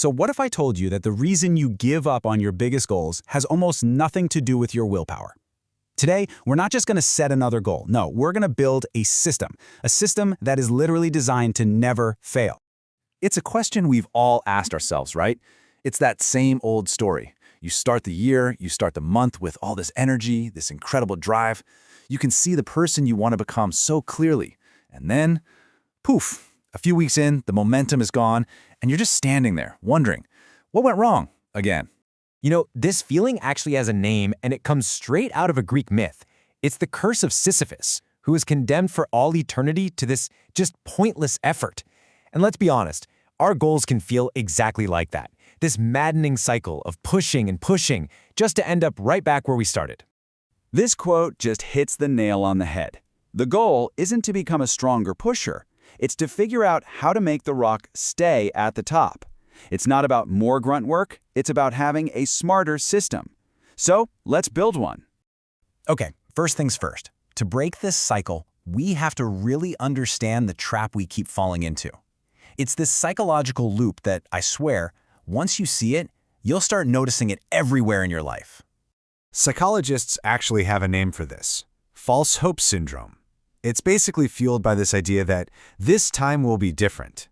So what if I told you that the reason you give up on your biggest goals has almost nothing to do with your willpower? Today, we're not just going to set another goal. No, we're going to build a system that is literally designed to never fail. It's a question we've all asked ourselves, right? It's that same old story. You start the year, you start the month with all this energy, this incredible drive. You can see the person you want to become so clearly. And then, poof, a few weeks in, the momentum is gone, and you're just standing there, wondering, what went wrong again? You know, this feeling actually has a name, and it comes straight out of a Greek myth. It's the curse of Sisyphus, who is condemned for all eternity to this just pointless effort. And let's be honest, our goals can feel exactly like that. This maddening cycle of pushing and pushing just to end up right back where we started. This quote just hits the nail on the head. The goal isn't to become a stronger pusher. It's to figure out how to make the rock stay at the top. It's not about more grunt work, it's about having a smarter system. So, let's build one. Okay, first things first. To break this cycle, we have to really understand the trap we keep falling into. It's this psychological loop that, I swear, once you see it, you'll start noticing it everywhere in your life. Psychologists actually have a name for this: false hope syndrome. It's basically fueled by this idea that this time will be different.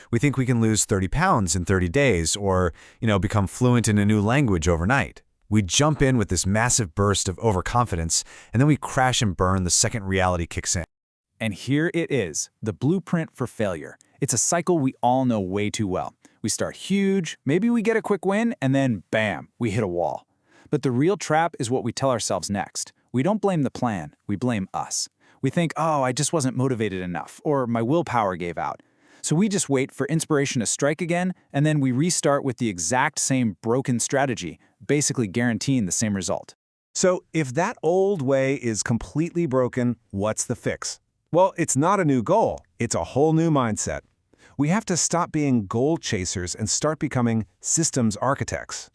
We think we can lose 30 pounds in 30 days or, become fluent in a new language overnight. We jump in with this massive burst of overconfidence, and then we crash and burn the second reality kicks in. And here it is, the blueprint for failure. It's a cycle we all know way too well. We start huge, maybe we get a quick win, and then bam, we hit a wall. But the real trap is what we tell ourselves next. We don't blame the plan, we blame us. We think, oh, I just wasn't motivated enough, or my willpower gave out. So we just wait for inspiration to strike again, and then we restart with the exact same broken strategy, basically guaranteeing the same result. So if that old way is completely broken, what's the fix? Well, it's not a new goal. It's a whole new mindset. We have to stop being goal chasers and start becoming systems architects.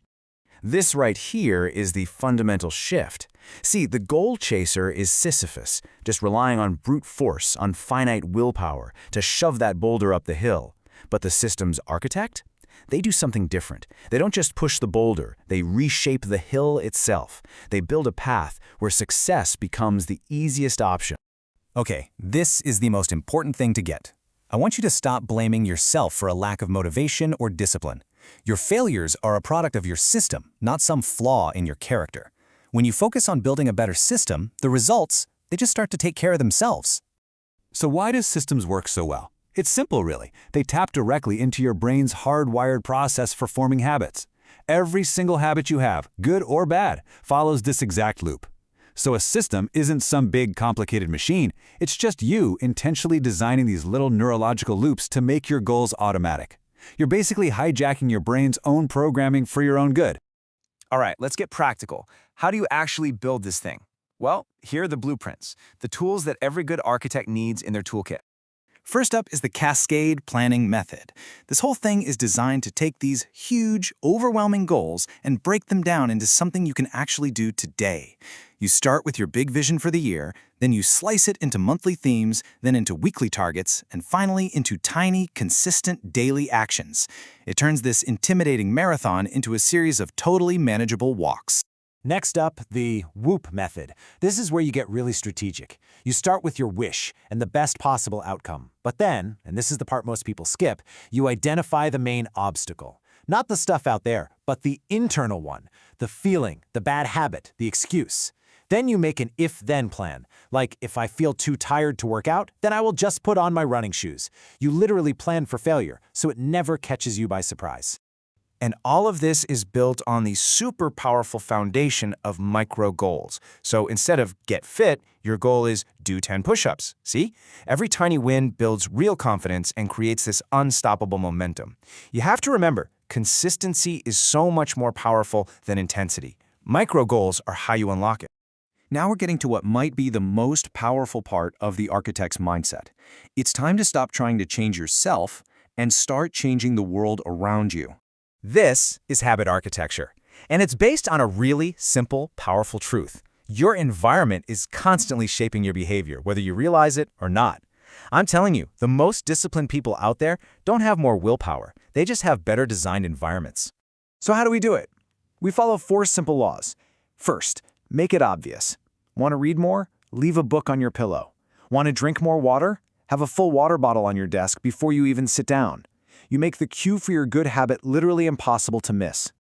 This right here is the fundamental shift. See, the goal chaser is Sisyphus, just relying on brute force, on finite willpower, to shove that boulder up the hill. But the systems architect? They do something different. They don't just push the boulder, they reshape the hill itself. They build a path where success becomes the easiest option. Okay, this is the most important thing to get. I want you to stop blaming yourself for a lack of motivation or discipline. Your failures are a product of your system, not some flaw in your character. When you focus on building a better system, the results, they just start to take care of themselves. So why does systems work so well? It's simple, really. They tap directly into your brain's hardwired process for forming habits. Every single habit you have, good or bad, follows this exact loop. So a system isn't some big, complicated machine. It's just you intentionally designing these little neurological loops to make your goals automatic. You're basically hijacking your brain's own programming for your own good. All right, let's get practical. How do you actually build this thing? Well, here are the blueprints, the tools that every good architect needs in their toolkit. First up is the Cascade Planning Method. This whole thing is designed to take these huge, overwhelming goals and break them down into something you can actually do today. You start with your big vision for the year, then you slice it into monthly themes, then into weekly targets, and finally into tiny, consistent daily actions. It turns this intimidating marathon into a series of totally manageable walks. Next up, the WOOP Method. This is where you get really strategic. You start with your wish and the best possible outcome. But then, and this is the part most people skip, you identify the main obstacle. Not the stuff out there, but the internal one. The feeling, the bad habit, the excuse. Then you make an if-then plan. Like, if I feel too tired to work out, then I will just put on my running shoes. You literally plan for failure, so it never catches you by surprise. And all of this is built on the super powerful foundation of micro goals. So instead of get fit, your goal is do 10 push-ups. See? Every tiny win builds real confidence and creates this unstoppable momentum. You have to remember, consistency is so much more powerful than intensity. Micro goals are how you unlock it. Now we're getting to what might be the most powerful part of the architect's mindset. It's time to stop trying to change yourself and start changing the world around you. This is habit architecture, and it's based on a really simple, powerful truth. Your environment is constantly shaping your behavior, whether you realize it or not. I'm telling you, the most disciplined people out there don't have more willpower. They just have better designed environments. So how do we do it? We follow 4 simple laws. First, make it obvious. Want to read more? Leave a book on your pillow. Want to drink more water? Have a full water bottle on your desk before you even sit down. You make the cue for your good habit literally impossible to miss.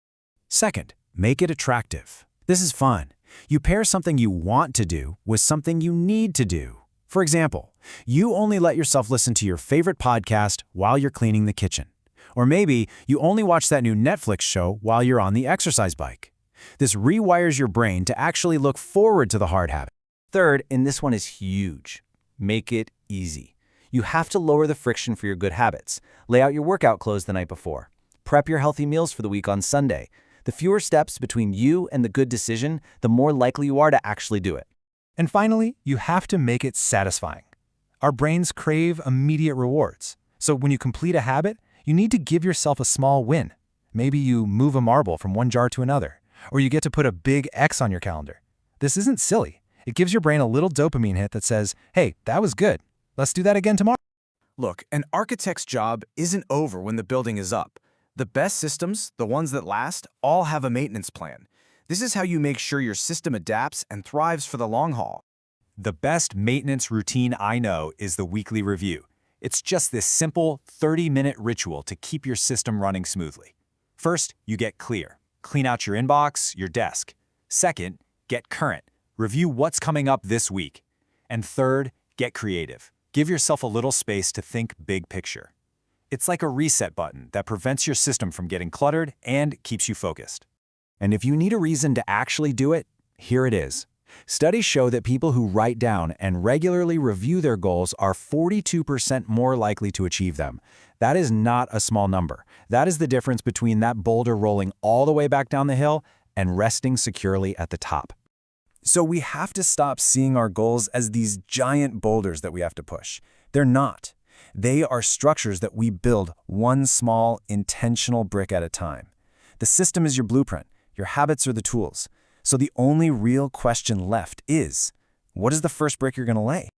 Second, make it attractive. This is fun. You pair something you want to do with something you need to do. For example, you only let yourself listen to your favorite podcast while you're cleaning the kitchen. Or maybe you only watch that new Netflix show while you're on the exercise bike. This rewires your brain to actually look forward to the hard habit. Third, and this one is huge, make it easy. You have to lower the friction for your good habits. Lay out your workout clothes the night before. Prep your healthy meals for the week on Sunday. The fewer steps between you and the good decision, the more likely you are to actually do it. And finally, you have to make it satisfying. Our brains crave immediate rewards. So when you complete a habit, you need to give yourself a small win. Maybe you move a marble from one jar to another, or you get to put a big X on your calendar. This isn't silly. It gives your brain a little dopamine hit that says, hey, that was good. Let's do that again tomorrow. Look, an architect's job isn't over when the building is up. The best systems, the ones that last, all have a maintenance plan. This is how you make sure your system adapts and thrives for the long haul. The best maintenance routine I know is the weekly review. It's just this simple 30-minute ritual to keep your system running smoothly. First, you get clear. Clean out your inbox, your desk. Second, get current. Review what's coming up this week. And third, get creative. Give yourself a little space to think big picture. It's like a reset button that prevents your system from getting cluttered and keeps you focused. And if you need a reason to actually do it, here it is. Studies show that people who write down and regularly review their goals are 42% more likely to achieve them. That is not a small number. That is the difference between that boulder rolling all the way back down the hill and resting securely at the top. So we have to stop seeing our goals as these giant boulders that we have to push. They're not. They are structures that we build one small, intentional brick at a time. The system is your blueprint. Your habits are the tools. So the only real question left is, what is the first brick you're going to lay?